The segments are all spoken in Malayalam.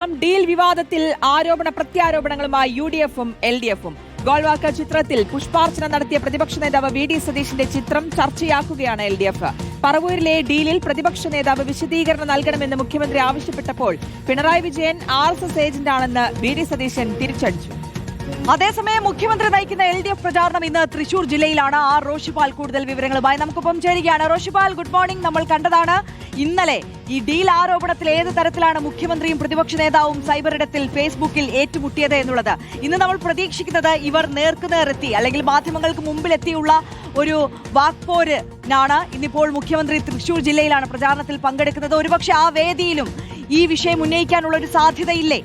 ഡീൽ വിവാദത്തിൽ ആരോപണ പ്രത്യാരോപണങ്ങളുമായി യു.ഡി.എഫും എൽ.ഡി.എഫും. ഗോൾവാൾക്കർ ചിത്രത്തിൽ പുഷ്പാർച്ചന നടത്തിയ പ്രതിപക്ഷ നേതാവ് വി.ഡി. സതീശന്റെ ചിത്രം ചർച്ചയാക്കുകയാണ് എൽ.ഡി.എഫ്. പറവൂരിലെ ഡീലിൽ പ്രതിപക്ഷ നേതാവ് വിശദീകരണം നൽകണമെന്ന് മുഖ്യമന്ത്രി ആവശ്യപ്പെട്ടപ്പോൾ പിണറായി വിജയൻ ആർ.എസ്.എസ് ഏജന്റാണെന്ന് വി.ഡി. സതീശൻ തിരിച്ചടിച്ചു. അതേസമയം മുഖ്യമന്ത്രി നയിക്കുന്ന എൽ.ഡി.എഫ് പ്രചാരണം ഇന്ന് തൃശൂർ ജില്ലയിലാണ്. ആർ റോഷിപാൽ കൂടുതൽ വിവരങ്ങളുമായി നമുക്കൊപ്പം ചേരുകയാണ്. Roshipal, good morning. നമ്മൾ കണ്ടതാണ് ഇന്നലെ ഈ ഡീൽ ആരോപണത്തിൽ ഏത് തരത്തിലാണ് മുഖ്യമന്ത്രിയും പ്രതിപക്ഷ നേതാവും സൈബർ ഇടത്തിൽ ഫേസ്ബുക്കിൽ ഏറ്റുമുട്ടിയത് എന്നുള്ളത്. ഇന്ന് നമ്മൾ പ്രതീക്ഷിക്കുന്നത് ഇവർ നേർക്കുനേറെത്തി അല്ലെങ്കിൽ മാധ്യമങ്ങൾക്ക് മുമ്പിലെത്തിയുള്ള ഒരു വാക്പോരിനാണ്. ഇന്നിപ്പോൾ മുഖ്യമന്ത്രി തൃശൂർ ജില്ലയിലാണ് പ്രചാരണത്തിൽ പങ്കെടുക്കുന്നത്. ഒരുപക്ഷെ ആ വേദിയിലും ഈ വിഷയം ഉന്നയിക്കാനുള്ള ഒരു സാധ്യതയില്ലേ?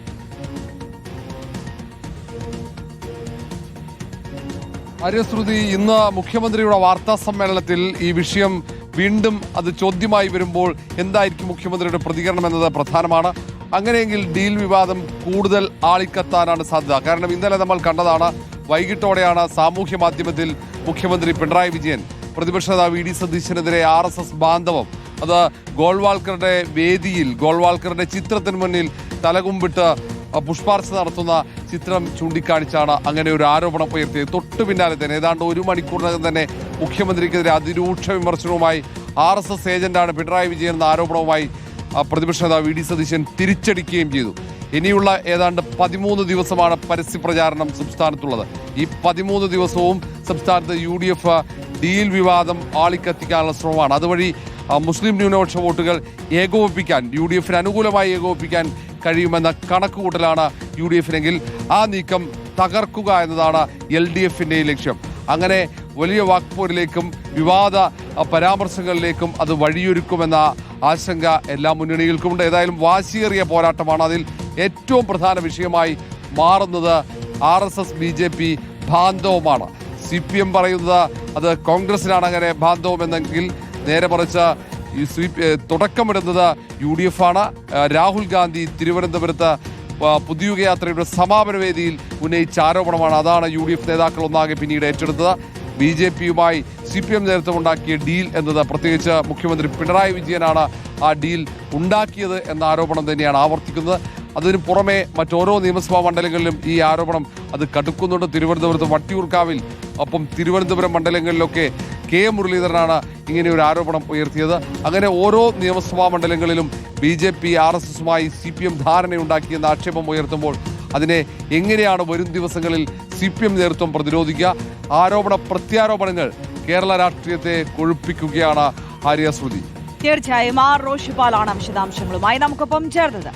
ആര്യശ്രുതി, ഇന്ന് മുഖ്യമന്ത്രിയുടെ വാർത്താ സമ്മേളനത്തിൽ ഈ വിഷയം വീണ്ടും അത് ചോദ്യമായി വരുമ്പോൾ എന്തായിരിക്കും മുഖ്യമന്ത്രിയുടെ പ്രതികരണം എന്നത് പ്രധാനമാണ്. അങ്ങനെയെങ്കിൽ ഡീൽ വിവാദം കൂടുതൽ ആളിക്കത്താനാണ് സാധ്യത. കാരണം ഇന്നലെ നമ്മൾ കണ്ടതാണ്, വൈകിട്ടോടെയാണ് സാമൂഹ്യ മാധ്യമത്തിൽ മുഖ്യമന്ത്രി പിണറായി വിജയൻ പ്രതിപക്ഷ നേതാവ് വി.ഡി. സതീശനെതിരെ ആർ.എസ്.എസ് ബാന്ധവം, അത് ഗോൾവാൾക്കറുടെ വേദിയിൽ ഗോൾവാൾക്കറുടെ ചിത്രത്തിന് മുന്നിൽ തലകുമ്പിട്ട് പുഷ്പാർച്ചന നടത്തുന്ന ചിത്രം ചൂണ്ടിക്കാണിച്ചാണ് അങ്ങനെ ഒരു ആരോപണം ഉയർത്തിയത്. തൊട്ടു പിന്നാലെ തന്നെ ഏതാണ്ട് ഒരു മണിക്കൂറിനകം തന്നെ മുഖ്യമന്ത്രിക്കെതിരെ അതിരൂക്ഷ വിമർശനവുമായി ആർ.എസ്.എസ് ഏജന്റാണ് പിണറായി വിജയൻ എന്ന ആരോപണവുമായി പ്രതിപക്ഷ നേതാവ് വി.ഡി. സതീശൻ തിരിച്ചടിക്കുകയും ചെയ്തു. ഇനിയുള്ള ഏതാണ്ട് 13 ദിവസമാണ് പരസ്യപ്രചാരണം സംസ്ഥാനത്തുള്ളത്. ഈ 13 ദിവസവും സംസ്ഥാനത്ത് യു.ഡി.എഫ് ഡീൽ വിവാദം ആളിക്കത്തിക്കാനുള്ള ശ്രമമാണ്. അതുവഴി മുസ്ലിം ന്യൂനപക്ഷ വോട്ടുകൾ ഏകോപിപ്പിക്കാൻ, യു.ഡി.എഫിന് അനുകൂലമായി ഏകോപിപ്പിക്കാൻ കഴിയുമെന്ന കണക്കുകൂട്ടലാണ് യു.ഡി.എഫിനെങ്കിൽ ആ നീക്കം തകർക്കുക എന്നതാണ് എൽ.ഡി.എഫിന്റെ ലക്ഷ്യം. അങ്ങനെ വലിയ വാക്പോരിലേക്കും വിവാദ പരാമർശങ്ങളിലേക്കും അത് വഴിയൊരുക്കുമെന്ന ആശങ്ക എല്ലാ മുന്നണികൾക്കുമുണ്ട്. ഏതായാലും വാശിയേറിയ പോരാട്ടമാണ്. അതിൽ ഏറ്റവും പ്രധാന വിഷയമായി മാറുന്നത് ആർ.എസ്.എസ് ബി.ജെ.പി ബാന്ധവമാണ്. CPM പറയുന്നത് അത് കോൺഗ്രസിനാണ് അങ്ങനെ ബാന്ധവം എന്നെങ്കിൽ നേരെ മറിച്ച് തുടക്കമിടുന്നത് യു.ഡി.എഫ് ആണ്. രാഹുൽ ഗാന്ധി തിരുവനന്തപുരത്ത് പുതിയുഗ യാത്രയുടെ സമാപന വേദിയിൽ ഉന്നയിച്ച ആരോപണമാണ്. അതാണ് യു.ഡി.എഫ് നേതാക്കൾ ഒന്നാകെ പിന്നീട് ഏറ്റെടുത്തത്. ബി.ജെ.പിയുമായി CPM നേതൃത്വം ഉണ്ടാക്കിയ ഡീൽ എന്നത്, പ്രത്യേകിച്ച് മുഖ്യമന്ത്രി പിണറായി വിജയനാണ് ആ ഡീൽ ഉണ്ടാക്കിയത് എന്ന ആരോപണം തന്നെയാണ് ആവർത്തിക്കുന്നത്. അതിനു പുറമെ മറ്റോരോ നിയമസഭാ മണ്ഡലങ്ങളിലും ഈ ആരോപണം അത് കടുക്കുന്നുണ്ട്. തിരുവനന്തപുരത്ത് വട്ടിയൂർക്കാവിൽ, ഒപ്പം തിരുവനന്തപുരം മണ്ഡലങ്ങളിലൊക്കെ കെ മുരളീധരനാണ് ഇങ്ങനെ ഒരു ആരോപണം ഉയർത്തിയത്. അങ്ങനെ ഓരോ നിയമസഭാ മണ്ഡലങ്ങളിലും ബി.ജെ.പി ആർ.എസ്.എസുമായി CPM ധാരണയുണ്ടാക്കിയെന്ന ആക്ഷേപം ഉയർത്തുമ്പോൾ അതിനെ എങ്ങനെയാണ് വരും ദിവസങ്ങളിൽ CPM നേതൃത്വം പ്രതിരോധിക്കുക? ആരോപണ പ്രത്യാരോപണങ്ങൾ കേരള രാഷ്ട്രീയത്തെ കൊഴുപ്പിക്കുകയാണ്. ആര്യശ്രുതി, തീർച്ചയായും ആർ റോഷിപാലാണ് വിശദാംശങ്ങളുമായി നമുക്കൊപ്പം ചേർന്നത്.